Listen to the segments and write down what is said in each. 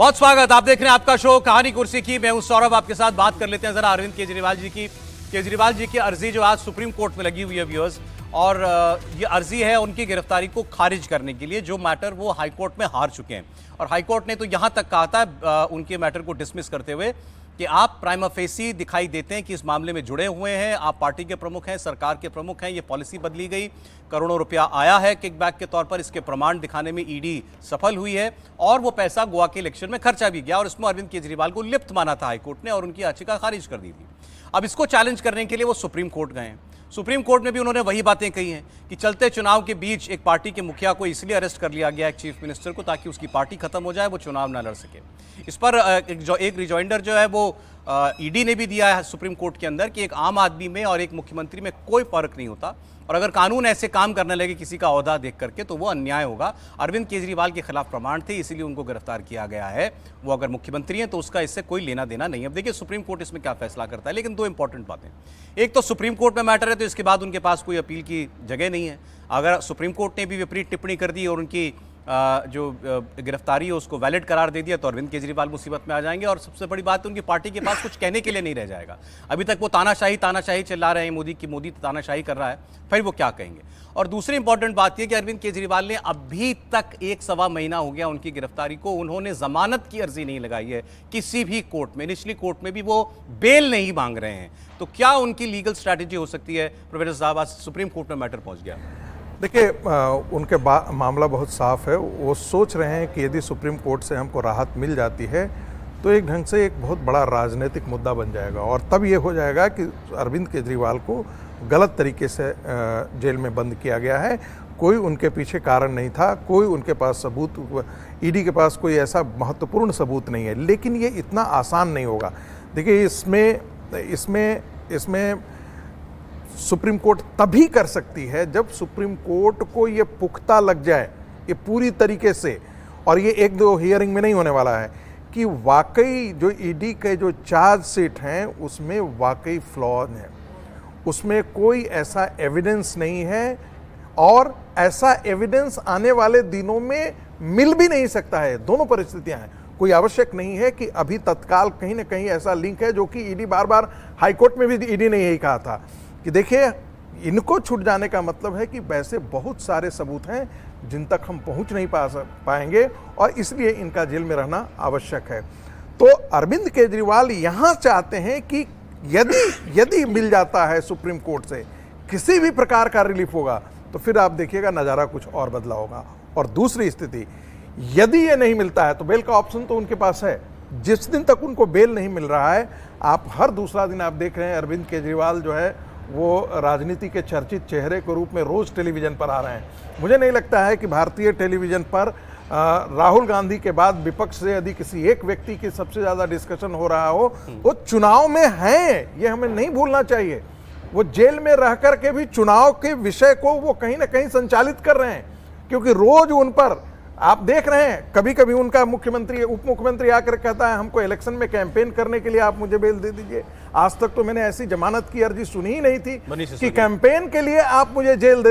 बहुत स्वागत। आप देख रहे हैं आपका शो कहानी कुर्सी की। मैं हूं सौरभ। आपके साथ बात कर लेते हैं जरा अरविंद केजरीवाल जी की अर्जी जो आज सुप्रीम कोर्ट में लगी हुई है व्यूअर्स, और ये अर्जी है उनकी गिरफ्तारी को खारिज करने के लिए, जो मैटर वो हाईकोर्ट में हार चुके हैं। और हाईकोर्ट ने तो यहां तक कहा था उनके मैटर को डिसमिस करते हुए कि आप प्राइमा फेसी दिखाई देते हैं कि इस मामले में जुड़े हुए हैं, आप पार्टी के प्रमुख हैं, सरकार के प्रमुख हैं, ये पॉलिसी बदली गई, करोड़ों रुपया आया है किकबैक के तौर पर, इसके प्रमाण दिखाने में ईडी सफल हुई है और वो पैसा गोवा के इलेक्शन में खर्चा भी गया, और इसमें अरविंद केजरीवाल को लिप्त माना था हाईकोर्ट ने और उनकी याचिका खारिज कर दी थी। अब इसको चैलेंज करने के लिए वो सुप्रीम कोर्ट गए हैं। सुप्रीम कोर्ट में भी उन्होंने वही बातें कही हैं कि चलते चुनाव के बीच एक पार्टी के मुखिया को इसलिए अरेस्ट कर लिया गया, एक चीफ मिनिस्टर को, ताकि उसकी पार्टी खत्म हो जाए, वो चुनाव ना लड़ सके। इस पर एक रिजॉइंडर जो है वो ईडी ने भी दिया है सुप्रीम कोर्ट के अंदर कि एक आम आदमी में और एक मुख्यमंत्री में कोई फर्क नहीं होता, और अगर कानून ऐसे काम करने लगे किसी का ओहदा देख करके तो वो अन्याय होगा। अरविंद केजरीवाल के खिलाफ प्रमाण थे, इसीलिए उनको गिरफ्तार किया गया है। वो अगर मुख्यमंत्री हैं तो उसका इससे कोई लेना देना नहीं है। अब देखिए सुप्रीम कोर्ट इसमें क्या फैसला करता है। लेकिन दो इंपॉर्टेंट बातें, एक तो सुप्रीम कोर्ट में मैटर है तो इसके बाद उनके पास कोई अपील की जगह नहीं है। अगर सुप्रीम कोर्ट ने भी विपरीत टिप्पणी कर दी और उनकी जो गिरफ्तारी है उसको वैलिड करार दे दिया तो अरविंद केजरीवाल मुसीबत में आ जाएंगे, और सबसे बड़ी बात है उनकी पार्टी के पास कुछ कहने के लिए नहीं रह जाएगा। अभी तक वो तानाशाही चिल्ला रहे हैं मोदी तानाशाही कर रहा है, फिर वो क्या कहेंगे। और दूसरी इंपॉर्टेंट बात यह कि अरविंद केजरीवाल ने अभी तक 1-1.25 महीना हो गया उनकी गिरफ्तारी को, उन्होंने जमानत की अर्जी नहीं लगाई है किसी भी कोर्ट में, निचली कोर्ट में भी वो बेल नहीं मांग रहे हैं। तो क्या उनकी लीगल स्ट्रैटेजी हो सकती है? प्रोफेसर साहब, आज सुप्रीम कोर्ट में मैटर पहुंच गया। देखिए, उनके मामला बहुत साफ है। वो सोच रहे हैं कि यदि सुप्रीम कोर्ट से हमको राहत मिल जाती है तो एक ढंग से एक बहुत बड़ा राजनीतिक मुद्दा बन जाएगा, और तब ये हो जाएगा कि अरविंद केजरीवाल को गलत तरीके से जेल में बंद किया गया है। कोई उनके पीछे कारण नहीं था, कोई उनके पास सबूत, ईडी के पास कोई ऐसा महत्वपूर्ण सबूत नहीं है। लेकिन ये इतना आसान नहीं होगा। देखिए, इसमें सुप्रीम कोर्ट तभी कर सकती है जब सुप्रीम कोर्ट को ये पुख्ता लग जाए, ये पूरी तरीके से, और ये 1-2 हियरिंग में नहीं होने वाला है, कि वाकई जो ईडी के जो चार्जशीट हैं उसमें वाकई फ्लॉ है, उसमें कोई ऐसा एविडेंस नहीं है, और ऐसा एविडेंस आने वाले दिनों में मिल भी नहीं सकता है। दोनों परिस्थितियां हैं। कोई आवश्यक नहीं है कि अभी तत्काल कहीं ना कहीं ऐसा लिंक है, जो कि ईडी बार हाईकोर्ट में भी ईडी ने यही कहा था कि देखिए, इनको छूट जाने का मतलब है कि वैसे बहुत सारे सबूत हैं जिन तक हम पहुंच नहीं पाएंगे, और इसलिए इनका जेल में रहना आवश्यक है। तो अरविंद केजरीवाल यहां चाहते हैं कि यदि मिल जाता है सुप्रीम कोर्ट से, किसी भी प्रकार का रिलीफ होगा, तो फिर आप देखिएगा नज़ारा कुछ और बदला होगा। और दूसरी स्थिति, यदि ये नहीं मिलता है तो बेल का ऑप्शन तो उनके पास है। जिस दिन तक उनको बेल नहीं मिल रहा है, आप हर दूसरा दिन आप देख रहे हैं अरविंद केजरीवाल जो है वो राजनीति के चर्चित चेहरे के रूप में रोज टेलीविजन पर आ रहे हैं। मुझे नहीं लगता है कि भारतीय टेलीविजन पर राहुल गांधी के बाद विपक्ष से यदि किसी एक व्यक्ति की सबसे ज्यादा डिस्कशन हो रहा हो, वो चुनाव में हैं, ये हमें नहीं भूलना चाहिए। वो जेल में रह कर के भी चुनाव के विषय को वो कहीं ना कहीं संचालित कर रहे हैं, क्योंकि रोज उन पर आप देख रहे हैं, कभी कभी उनका उप मुख्यमंत्री आकर कहता है हमको इलेक्शन में कैंपेन करने के लिए आप मुझे बेल दे दीजिए। आज तक तो मैंने ऐसी जमानत की अर्जी सुनी ही नहीं थी कि कैंपेन के लिए आप मुझे बेल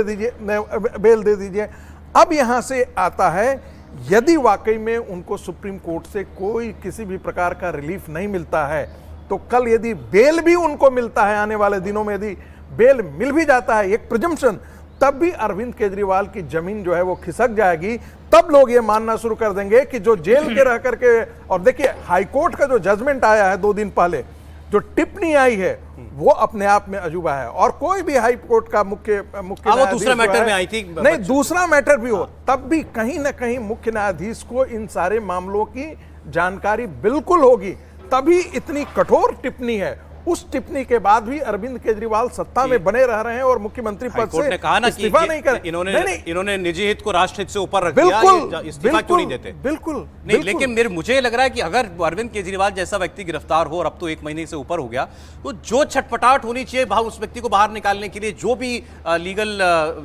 दे दीजिए। अब यहां से आता है, यदि वाकई में उनको सुप्रीम कोर्ट से कोई किसी भी प्रकार का रिलीफ नहीं मिलता है, तो कल यदि बेल भी उनको मिलता है, आने वाले दिनों में यदि बेल मिल भी जाता है, एक प्रिजम्पशन, तब भी अरविंद केजरीवाल की जमीन जो है वो खिसक जाएगी। तब लोग ये मानना शुरू कर देंगे कि जो जेल के रह करके, और देखिए हाईकोर्ट का जो जजमेंट आया है 2 दिन पहले, जो टिप्पणी आई है, वो अपने आप में अजूबा है। और कोई भी हाई कोर्ट का मुख्य दूसरा मैटर में आई थी, नहीं दूसरा मैटर भी हो, तब भी कहीं ना कहीं मुख्य न्यायाधीश को इन सारे मामलों की जानकारी बिल्कुल होगी, तभी इतनी कठोर टिप्पणी है। उस टिप्पणी के बाद भी अरविंद केजरीवाल सत्ता में बने रह रहे हैं और मुख्यमंत्री पद से इस्तीफा नहीं कर। इन्होंने निजी हित को राष्ट्र हित से ऊपर रख दिया, इस्तीफा क्यों नहीं देते? बिल्कुल नहीं, लेकिन मुझे लग रहा है कि अगर अरविंद केजरीवाल जैसा व्यक्ति गिरफ्तार हो और अब तो 1 महीने से ऊपर हो गया, तो जो छटपटाहट होनी चाहिए उस व्यक्ति को बाहर निकालने के लिए, जो भी लीगल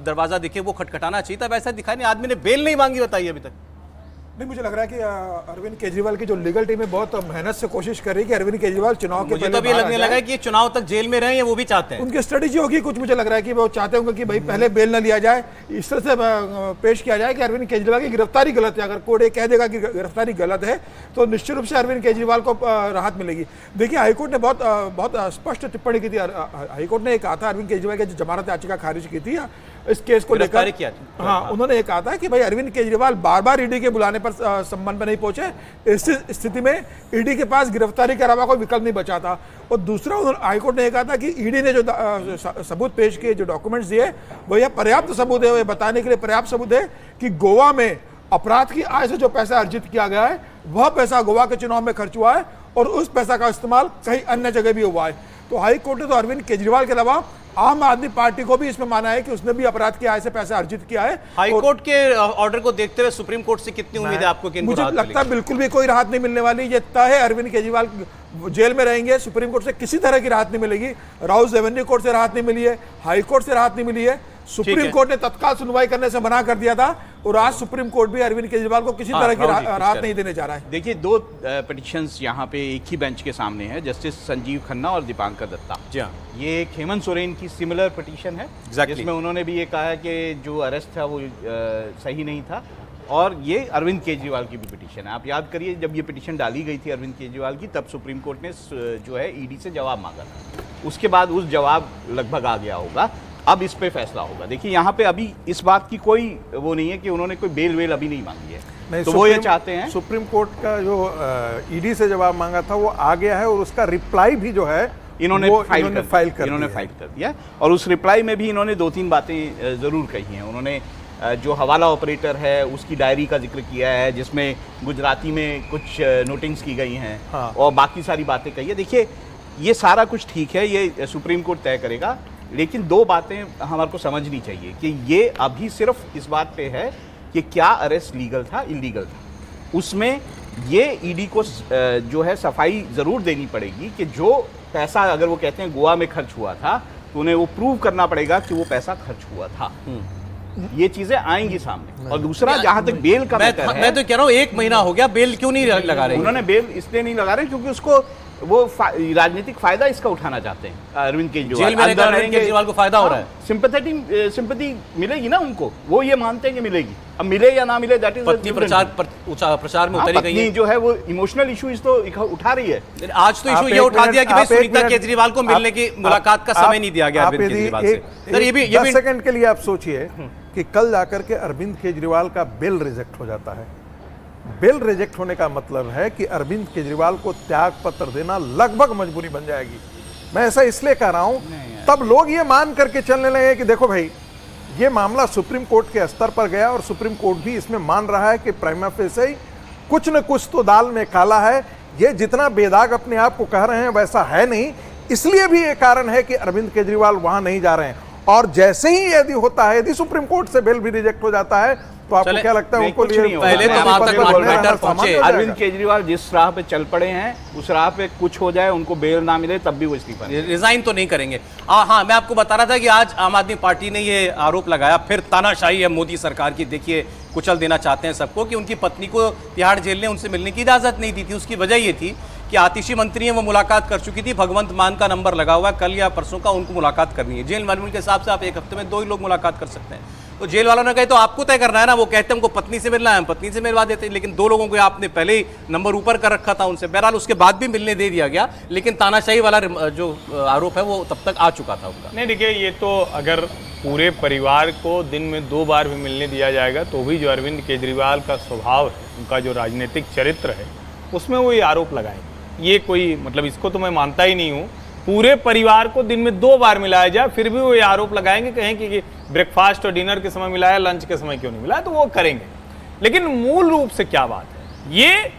दरवाजा दिखे वो खटखटाना चाहिए था, वैसा दिखा नहीं। आदमी ने बेल नहीं मांगी, बताइए अभी तक। नहीं, मुझे लग रहा है कि अरविंद केजरीवाल की जो लीगल टीम है बहुत मेहनत से कोशिश कर रही है कि अरविंद केजरीवाल चुनाव के मुझे तो भी लगने लगा है कि ये चुनाव तक जेल में रहे हैं, वो भी चाहते हैं। उनकी स्ट्रेटेजी होगी कुछ, मुझे लग रहा है कि वो चाहते होंगे कि भाई पहले बेल न लिया जाए, इस तरह से पेश किया जाए कि अरविंद केजरीवाल की गिरफ्तारी गलत है। अगर कोर्ट ये कह देगा कि गिरफ्तारी गलत है तो निश्चित रूप से अरविंद केजरीवाल को राहत मिलेगी। देखिए, हाईकोर्ट ने बहुत स्पष्ट टिप्पणी की थी। हाईकोर्ट ने कहा था अरविंद केजरीवाल की जो जमानत याचिका खारिज की थी इस केस को लेकर, हाँ, उन्होंने ये कहा था कि भाई अरविंद केजरीवाल बार बार ईडी के बुलाने पर संबंध में नहीं पहुंचे, इस स्थिति में ईडी के पास गिरफ्तारी के अलावा कोई विकल्प नहीं बचा था। और दूसरा, हाईकोर्ट ने कहा था कि ईडी ने जो सबूत पेश किए, जो डॉक्यूमेंट्स दिए, वो यह पर्याप्त सबूत है, वो बताने के लिए पर्याप्त सबूत है कि गोवा में अपराध की आय से जो पैसा अर्जित किया गया है वह पैसा गोवा के चुनाव में खर्च हुआ है और उस पैसा का इस्तेमाल कहीं अन्य जगह भी हुआ है। तो हाई कोर्ट ने तो अरविंद केजरीवाल के अलावा आम आदमी पार्टी को भी इसमें माना है कि उसने भी अपराध की आय से पैसा अर्जित किया है। हाई कोर्ट के ऑर्डर को देखते हुए सुप्रीम कोर्ट से कितनी उम्मीद है आपको कि इनको मुझे राहत लगता है बिल्कुल भी कोई राहत नहीं मिलने वाली। ये तय है, अरविंद केजरीवाल जेल में रहेंगे, सुप्रीम कोर्ट से किसी तरह की राहत नहीं मिलेगी। राउस रेवेन्यू कोर्ट से राहत नहीं मिली है, हाई कोर्ट से राहत नहीं मिली है, सुप्रीम कोर्ट ने तत्काल सुनवाई करने से मना कर दिया था और आज सुप्रीम कोर्ट भी अरविंद केजरीवाल को किसी तरह की राहत नहीं देने जा रहा है। देखिए, दो पिटिशंस यहाँ पे एक ही बेंच के सामने है, जस्टिस संजीव खन्ना और दीपांकर दत्ता। जी हाँ, ये एक हेमंत सोरेन की सिमिलर पिटिशन है, जिसमें उन्होंने भी ये कहा है कि जो अरेस्ट था वो सही नहीं था। और ये अरविंद केजरीवाल की भी पिटिशन है। आप याद करिए, जब ये पिटिशन डाली गई थी अरविंद केजरीवाल की, तब सुप्रीम कोर्ट ने जो है ईडी से जवाब मांगा था। उसके बाद उस जवाब लगभग आ गया होगा, अब इस पे फैसला होगा। देखिए, यहाँ पे अभी इस बात की कोई वो नहीं है कि उन्होंने कोई बेल वेल अभी नहीं मांगी है, नहीं, तो वो ये चाहते हैं। सुप्रीम कोर्ट का जो ईडी से जवाब मांगा था वो आ गया है और उसका रिप्लाई भी जो है इन्होंने फाइल कर दिया। और उस रिप्लाई में भी इन्होंने 2-3 बातें जरूर कही हैं। उन्होंने जो हवाला ऑपरेटर है उसकी डायरी का जिक्र किया है, जिसमें गुजराती में कुछ नोटिंग्स की गई हैं, हाँ। और बाकी सारी बातें कही है। देखिए, ये सारा कुछ ठीक है, ये सुप्रीम कोर्ट तय करेगा, लेकिन 2 बातें हमारे को समझनी चाहिए कि ये अभी सिर्फ इस बात पे है कि क्या अरेस्ट लीगल था, इलीगल था। उसमें ये ईडी को जो है सफाई ज़रूर देनी पड़ेगी कि जो पैसा, अगर वो कहते हैं गोवा में खर्च हुआ था, तो उन्हें वो प्रूव करना पड़ेगा कि वो पैसा खर्च हुआ था। ये चीजें आएंगी सामने। और दूसरा, जहां तक बेल का मैटर है, मैं तो कह रहा हूँ 1 महीना हो गया, बेल क्यों नहीं लगा रहे? उन्होंने बेल इसलिए नहीं लगा रहे क्योंकि उसको वो राजनीतिक फायदा इसका उठाना चाहते हैं। अरविंद केजरीवाल जेल में रहकर अरविंद केजरीवाल को फायदा हो रहा है, सिंपैथी मिलेगी ना उनको, वो ये मानते हैं कि मिलेगी। अब मिले या ना मिले, दैट इज पत्नी प्रचार में उतरी गई है, जो है वो इमोशनल इश्यूज तो उठा रही है। आज तो इशू ये उठा दिया कि भाई सुनीता केजरीवाल को मिलने की मुलाकात का समय नहीं दिया गया अरविंद केजरीवाल से। सर, ये भी 10 सेकंड के लिए आप सोचिए कि कल जाकर के अरविंद केजरीवाल का बेल रिजेक्ट हो जाता है। बेल रिजेक्ट होने का मतलब है कि अरविंद केजरीवाल को त्याग पत्र देना लगभग मजबूरी बन जाएगी। मैं ऐसा इसलिए कह रहा हूं, तब लोग ये मान करके चलने लगे कि देखो भाई, ये मामला सुप्रीम कोर्ट के स्तर पर गया और सुप्रीम कोर्ट भी इसमें मान रहा है कि प्राइमा फेसी ही कुछ न कुछ तो दाल में काला है। ये जितना बेदाग अपने आप को कह रहे हैं वैसा है नहीं, इसलिए भी ये कारण है कि अरविंद केजरीवाल वहां नहीं जा रहे हैं। और जैसे ही यदि होता है, यदि सुप्रीम कोर्ट से बेल भी रिजेक्ट हो जाता है, तो आपको क्या लगता है उनको लिए पहले तो वहां तक मॉडरेटर पहुंचे। अरविंद केजरीवाल जिस राह पे चल पड़े हैं, उस राह पे कुछ हो जाए, उनको बेल ना मिले, तब भी वो इस्तीफा रिजाइन तो नहीं करेंगे। हाँ, मैं आपको बता रहा था कि आज आम आदमी पार्टी ने ये आरोप लगाया, फिर तानाशाही है मोदी सरकार की। देखिए, कुचल देना चाहते हैं सबको कि उनकी पत्नी को तिहाड़ जेल ने उनसे मिलने की इजाजत नहीं दी थी। उसकी वजह ये थी कि आतिशी मंत्री है, वो मुलाकात कर चुकी थी, भगवंत मान का नंबर लगा हुआ है, कल या परसों का उनको मुलाकात करनी है। जेल मैनुअल के हिसाब से आप 1 हफ्ते में 2 ही लोग मुलाकात कर सकते हैं। तो जेल वालों ने कहा तो आपको तय करना है ना, वो कहते हैं हमको पत्नी से मिलना है, हम पत्नी से मिलवा देते हैं, लेकिन 2 लोगों को आपने पहले ही नंबर ऊपर कर रखा था उनसे। बहरहाल उसके बाद भी मिलने दे दिया गया, लेकिन तानाशाही वाला जो आरोप है वो तब तक आ चुका था उनका। नहीं, देखिए, ये तो अगर पूरे परिवार को दिन में 2 बार भी मिलने दिया जाएगा तो भी जो अरविंद केजरीवाल का स्वभाव है, उनका जो राजनीतिक चरित्र है, उसमें वो ये आरोप लगाएंगे। ये कोई मतलब, इसको तो मैं मानता ही नहीं हूँ। पूरे परिवार को दिन में 2 बार मिलाया जाए, फिर भी वो ये आरोप लगाएंगे, कहें कि ब्रेकफास्ट और डिनर के समय मिलाया, लंच के समय क्यों नहीं मिलाया, तो वो करेंगे। लेकिन मूल रूप से क्या बात है, ये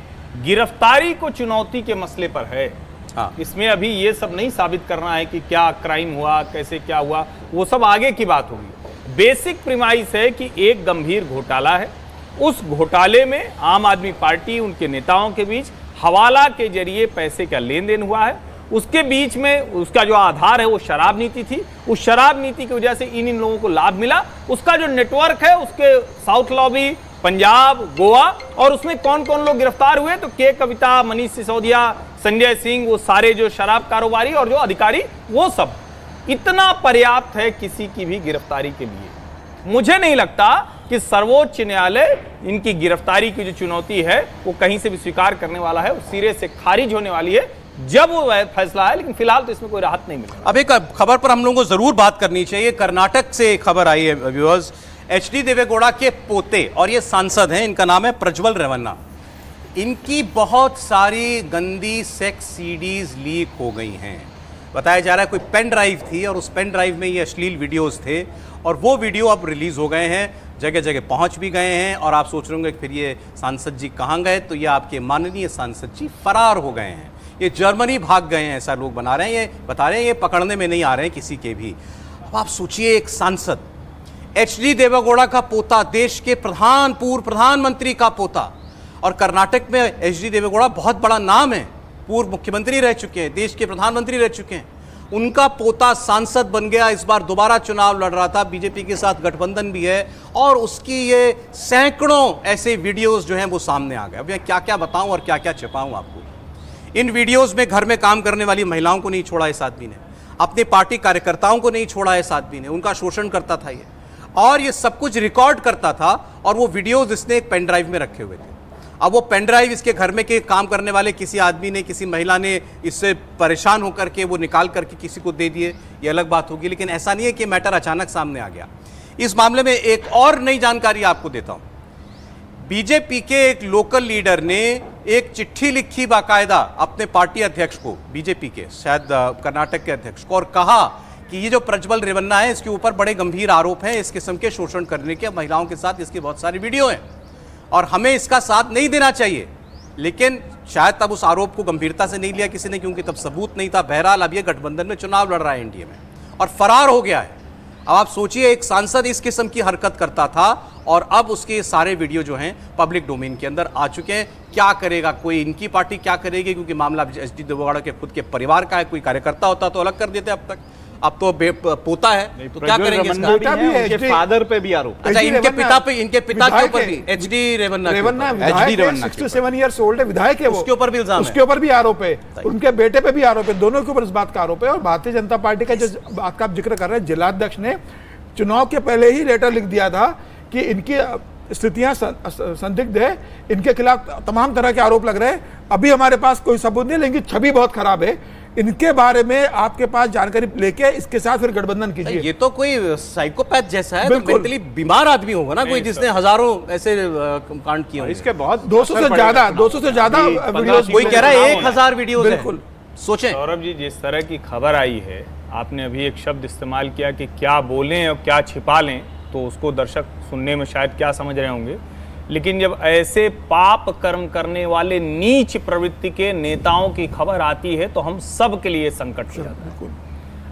गिरफ्तारी को चुनौती के मसले पर है। हाँ। इसमें अभी ये सब नहीं साबित करना है कि क्या क्राइम हुआ, कैसे क्या हुआ, वो सब आगे की बात होगी। बेसिक प्रीमाइस है कि एक गंभीर घोटाला है, उस घोटाले में आम आदमी पार्टी, उनके नेताओं के बीच हवाला के जरिए पैसे का लेन देन हुआ है। उसके बीच में उसका जो आधार है वो शराब नीति थी। उस शराब नीति की वजह से इन लोगों को लाभ मिला। उसका जो नेटवर्क है, उसके साउथ लॉबी पंजाब, गोवा, और उसमें कौन कौन लोग गिरफ्तार हुए तो के कविता, मनीष सिसोदिया, संजय सिंह, वो सारे जो शराब कारोबारी और जो अधिकारी, वो सब इतना पर्याप्त है किसी की भी गिरफ्तारी के लिए। मुझे नहीं लगता कि सर्वोच्च न्यायालय इनकी गिरफ्तारी की जो चुनौती है वो कहीं से भी स्वीकार करने वाला है, वो सिरे से खारिज होने वाली है जब वो फैसला है, लेकिन फिलहाल तो इसमें कोई राहत नहीं मिल रहा। अब एक खबर पर हम लोगों को जरूर बात करनी चाहिए। कर्नाटक से एक खबर आई है व्यूअर्स, एचडी देवेगौड़ा के पोते और ये सांसद हैं, इनका नाम है प्रज्वल रेवन्ना। इनकी बहुत सारी गंदी सेक्स सीडीज लीक हो गई हैं। बताया जा रहा है कोई पेन ड्राइव थी और उस पेन ड्राइव में ये अश्लील वीडियोस थे और वो वीडियो अब रिलीज हो गए हैं, जगह जगह पहुंच भी गए हैं। और आप सोच रहे होंगे कि फिर ये सांसद जी कहाँ गए, तो ये आपके माननीय सांसद जी फरार हो गए हैं, ये जर्मनी भाग गए हैं, ऐसा लोग बना रहे हैं, ये बता रहे हैं, ये पकड़ने में नहीं आ रहे हैं किसी के भी। अब आप सोचिए, एक सांसद एचडी देवेगौड़ा का पोता, देश के पूर्व प्रधानमंत्री का पोता, और कर्नाटक में एचडी देवेगौड़ा बहुत बड़ा नाम है, पूर्व मुख्यमंत्री रह चुके हैं, देश के प्रधानमंत्री रह चुके हैं, उनका पोता सांसद बन गया, इस बार दोबारा चुनाव लड़ रहा था, बीजेपी के साथ गठबंधन भी है, और उसकी ये सैकड़ों ऐसे वीडियोस जो हैं वो सामने आ गए। अब मैं क्या क्या बताऊं और क्या क्या छिपाऊं आपको। इन वीडियोस में घर में काम करने वाली महिलाओं को नहीं छोड़ा इस आदमी ने, अपने पार्टी कार्यकर्ताओं को नहीं छोड़ा इस आदमी ने, उनका शोषण करता था ये, और ये सब कुछ रिकॉर्ड करता था, और वो वीडियोस इसने एक पेन ड्राइव में रखे हुए थे। अब वो पेन ड्राइव इसके घर में के काम करने वाले किसी आदमी ने, किसी महिला ने इससे परेशान होकर के वो निकाल करके किसी को दे दिए, ये अलग बात होगी, लेकिन ऐसा नहीं है कि मैटर अचानक सामने आ गया। इस मामले में एक और नई जानकारी आपको देता हूं। बीजेपी के एक लोकल लीडर ने एक चिट्ठी लिखी बाकायदा अपने पार्टी अध्यक्ष को, बीजेपी के शायद कर्नाटक के अध्यक्ष को, और कहा कि ये जो प्रज्वल रेवन्ना है इसके ऊपर बड़े गंभीर आरोप हैं, इस किस्म के शोषण करने के, महिलाओं के साथ इसकी बहुत सारी वीडियो हैं और हमें इसका साथ नहीं देना चाहिए। लेकिन शायद तब उस आरोप को गंभीरता से नहीं लिया किसी ने, क्योंकि तब सबूत नहीं था। बहरहाल अब ये गठबंधन में चुनाव लड़ रहा है एनडीए में और फरार हो गया है। अब आप सोचिए, एक सांसद इस किस्म की हरकत करता था और अब उसके सारे वीडियो जो हैं पब्लिक डोमेन के अंदर आ चुके हैं। क्या करेगा कोई, इनकी पार्टी क्या करेगी, क्योंकि मामला एचडी देवेगौड़ा के खुद के परिवार का है, कोई कार्यकर्ता होता तो अलग कर देते अब तो पोता है, तो क्या करेंगे इसका? बेटा भी है, उनके फादर पे भी आरोप। अच्छा, इनके पिता के ऊपर भी एचडी रेवन्ना 67 इयर्स ओल्ड है, विधायक है वो, उसके ऊपर भी इल्जाम है, उसके ऊपर भी आरोप है, उनके बेटे पे भी आरोप है, दोनों के ऊपर इस बात का आरोप है। और भारतीय जनता पार्टी का जो बात का आप जिक्र कर रहे हैं, जिलाध्यक्ष ने चुनाव के पहले ही लेटर लिख दिया था कि इनकी स्थितियां संदिग्ध है, इनके खिलाफ तमाम तरह के आरोप लग रहे हैं। अभी हमारे पास कोई सबूत नहीं, लेकिन छवि बहुत खराब है, इनके बारे में आपके पास जानकारी लेके इसके साथ फिर गठबंधन कीजिए। ये तो कोई साइकोपैथ जैसा है, तो मेंटली बीमार आदमी होगा ना कोई, जिसने हजारों ऐसे कांड किए होंगे। इसके बहुत 200 से ज्यादा वीडियोस, कोई कह रहा है 1000 वीडियोस है। बिल्कुल। सोचें सौरभ जी, जिस तरह की खबर आई है, आपने अभी एक शब्द इस्तेमाल किया कि क्या बोलें और क्या छिपा लें, तो उसको दर्शक सुनने में शायद क्या समझ रहे होंगे, लेकिन जब ऐसे पाप कर्म करने वाले नीच प्रवृत्ति के नेताओं की खबर आती है तो हम सब के लिए संकट हो जाता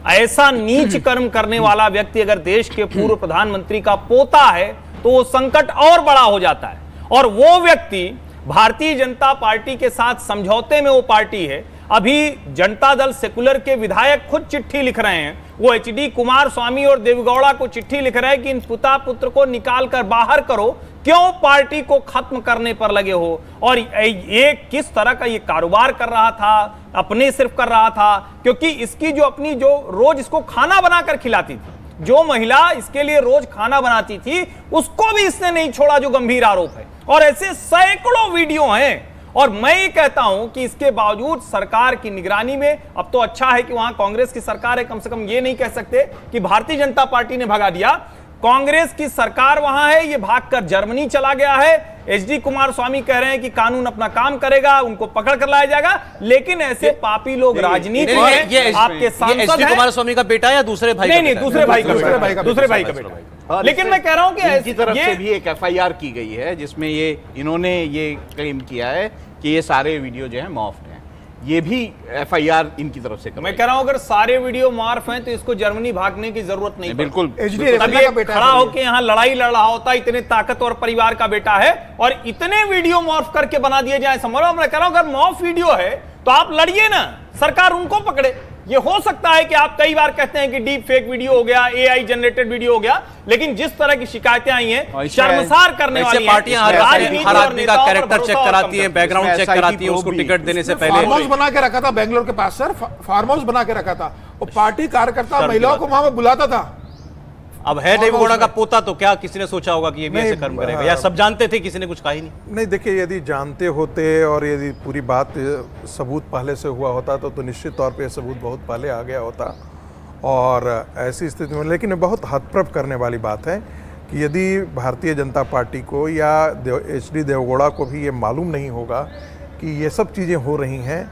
है। ऐसा नीच कर्म करने वाला व्यक्ति अगर देश के पूर्व प्रधानमंत्री का पोता है तो वो संकट और बड़ा हो जाता है। और वो व्यक्ति भारतीय जनता पार्टी के साथ समझौते में वो पार्टी है। अभी जनता दल सेकुलर के विधायक खुद चिट्ठी लिख रहे हैं, वो एचडी कुमारस्वामी और देवेगौड़ा को चिट्ठी लिख रहे हैं कि इन पिता पुत्र को निकाल कर बाहर करो, क्यों पार्टी को खत्म करने पर लगे हो। और ये किस तरह का ये कारोबार कर रहा था, अपने सिर्फ कर रहा था, क्योंकि इसकी जो अपनी जो रोज इसको खाना बनाकर खिलाती थी, जो महिला इसके लिए रोज खाना बनाती थी, उसको भी इसने नहीं छोड़ा, जो गंभीर आरोप है। और ऐसे सैकड़ों वीडियो हैं। और मैं ये कहता हूं कि इसके बावजूद सरकार की निगरानी में, अब तो अच्छा है कि वहां कांग्रेस की सरकार है, कम से कम ये नहीं कह सकते कि भारतीय जनता पार्टी ने भगा दिया। कांग्रेस की सरकार वहां है, ये भागकर जर्मनी चला गया है। एचडी कुमारस्वामी कह रहे हैं कि कानून अपना काम करेगा, उनको पकड़ कर लाया जाएगा। लेकिन ऐसे पापी लोग राजनीति में आपके सांसद एचडी कुमारस्वामी का बेटा या दूसरे भाई? नहीं, दूसरे भाई का बेटा। लेकिन मैं कह रहा हूं कि इनकी तरफ से भी एक एफआईआर की गई है, जिसमें इन्होंने ये क्लेम किया है कि ये सारे वीडियो जो है मॉफ्ड हैं। ये भी एफआईआर इनकी तरफ से। मैं कह रहा हूं अगर सारे वीडियो मार्फ हैं तो इसको जर्मनी भागने की जरूरत नहीं। बिल्कुल। खड़ा होकर यहाँ लड़ाई लड़ रहा होता, इतने ताकतवर परिवार का बेटा है और इतने वीडियो मॉर्फ करके बना दिए जाए संभव। मैं कह रहा हूं अगर मॉर्फ वीडियो है तो आप लड़िए ना, सरकार उनको पकड़े। ये हो सकता है कि आप कई बार कहते हैं कि डीप फेक वीडियो हो गया, एआई जनरेटेड वीडियो हो गया, लेकिन जिस तरह की शिकायतें आई हैं शर्मसार करने वाली हैं। पार्टियां हर आदमी का कैरेक्टर चेक कराती है, बैकग्राउंड चेक कराती है उसको टिकट देने से फार्म पहले। हाउस बना के रखा था बेंगलोर के पास सर, फार्म हाउस बना के रखा था, वो पार्टी कार्यकर्ता महिलाओं को वहां पे बुलाता था। अब है देवेगौड़ा का पोता, तो क्या किसी ने सोचा होगा कि ये भी ऐसे कर्म करेगा, या सब जानते थे, किसी ने कुछ कहा ही नहीं? नहीं देखिए, यदि जानते होते और यदि पूरी बात सबूत पहले से हुआ होता तो निश्चित तौर पे सबूत बहुत पहले आ गया होता। और ऐसी स्थिति में, लेकिन ये बहुत हतप्रभ करने वाली बात है कि यदि भारतीय जनता पार्टी को या HD देवेगौड़ा को भी ये मालूम नहीं होगा कि ये सब चीज़ें हो रही हैं,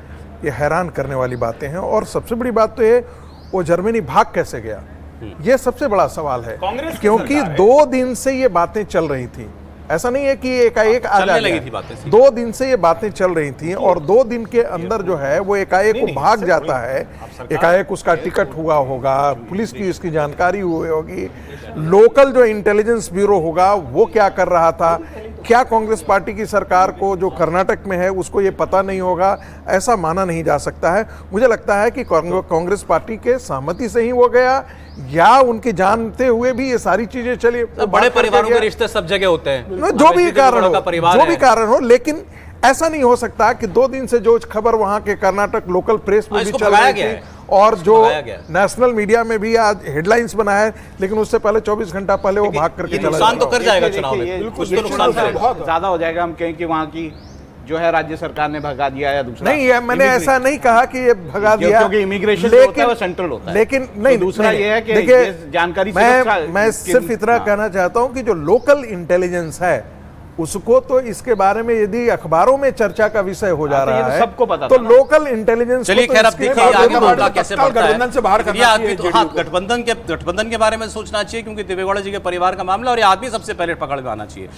ये हैरान करने वाली बातें हैं। और सबसे बड़ी बात तो ये, वो जर्मनी भाग कैसे गया, ये सबसे बड़ा सवाल है। कांग्रेस की क्योंकि सरकार है। 2 दिन से ये बातें चल रही थी, ऐसा नहीं है कि एकाएक आ चलने लगी गया। थी बातें सीधी। 2 दिन से ये बातें चल रही थी और 2 दिन के अंदर जो है वो एकाएक वो भाग जाता है। एकाएक उसका टिकट हुआ होगा, पुलिस की इसकी जानकारी हुई होगी, लोकल जो इंटेलिजेंस ब्यूरो होगा वो क्या कर रहा था, क्या कांग्रेस पार्टी की सरकार को जो कर्नाटक में है उसको ये पता नहीं होगा, ऐसा माना नहीं जा सकता है। मुझे लगता है कि कांग्रेस पार्टी के सहमति से ही वो गया, या उनके जानते हुए भी ये सारी चीजें चली। तो बड़े परिवारों के रिश्ते सब जगह होते हैं, जो भी कारण हो, परिवार जो भी कारण हो, लेकिन ऐसा नहीं हो सकता कि 2 दिन से जो खबर वहां के कर्नाटक लोकल प्रेस में भी इसको चल भगाया रही गया थी है। और जो भगाया गया है। नेशनल मीडिया में भी आज हेडलाइंस बना है, लेकिन उससे पहले 24 घंटा पहले वो भाग करके ये चला नुकसान तो जाता। कर जाएगा देखिए, चुनाव ये में, कुछ बिल्कुल तो नुकसान करेगा। बहुत ज्यादा हो जाएगा हम कहें कि वहां की जो है राज्य सरकार ने भगा दिया या दूसरा नहीं, ये मैंने ऐसा नहीं कहा कि ये भगा दिया, क्योंकि इमिग्रेशन जो होता है वो सेंट्रल होता है। लेकिन तो नहीं, दूसरा नहीं, ये है कि देखिए, ये जानकारी सिर्फ मैं सिर्फ इतना हाँ। कहना चाहता हूं कि जो लोकल इंटेलिजेंस है उसको तो इसके बारे में यदि अखबारों में चर्चा का विषय हो जा हाँ, तो ये रहा तो है सबको पता तो था ना। लोकल इंटेलिजेंस चलिए खैर, अब देखिए बात आगे करना मामला पड़ेगा, कैसे तत्काल बढ़ता है। गठबंधन से बाहर करना ये आदमी चाहिए तो, जेडीयू हाँ, को। गठबंधन के बारे में सोचना चाहिए, क्योंकि देवेगौड़ा जी के परिवार का मामला और ये आदमी सबसे पहले पकड़ में आना चाहिए।